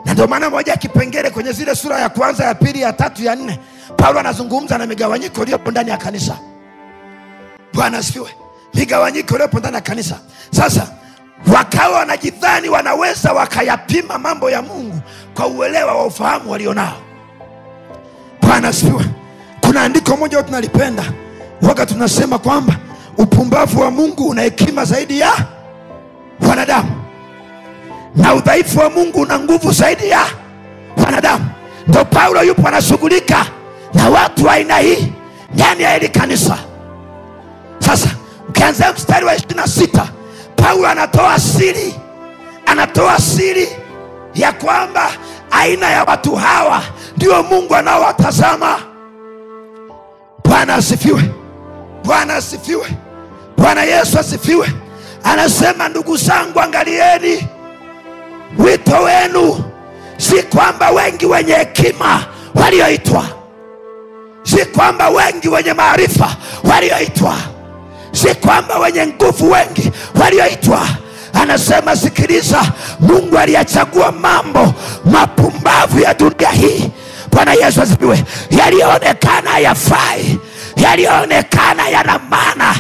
Na ndio maana moja kipengele kwenye zile sura ya kwanza, ya pili, ya tatu, ya nne, Paulo anazungumza na migawanyiko iliyopo ndani ya kanisa. Bwana asifiwe. Migawanyiko iliyopo ndani ya kanisa. Sasa wakawa wanajidhani wanaweza wakayapima mambo ya Mungu kwa uelewa wa ufahamu walionao. Bwana asifiwe. Kuna andiko moja tunalipenda, wakati tunasema kwamba upumbavu wa Mungu una hekima zaidi ya wanadamu, na udhaifu wa Mungu una nguvu zaidi ya wanadamu. Ndio Paulo yupo anashughulika na watu wa aina hii ndani ya hili kanisa. Sasa ukianza mstari wa 26, Paulo anatoa siri ya kwamba aina ya watu hawa ndio Mungu anaowatazama. Bwana asifiwe. Bwana asifiwe. Bwana Yesu asifiwe. Anasema, ndugu zangu, angalieni wito wenu. Si kwamba wengi wenye hekima walioitwa, si kwamba wengi wenye maarifa walioitwa, si kwamba wenye nguvu wengi walioitwa. Anasema, sikiliza, Mungu aliyachagua mambo mapumbavu ya dunia hii. Bwana Yesu asifiwe. Yalionekana yafai, yalionekana yana maana,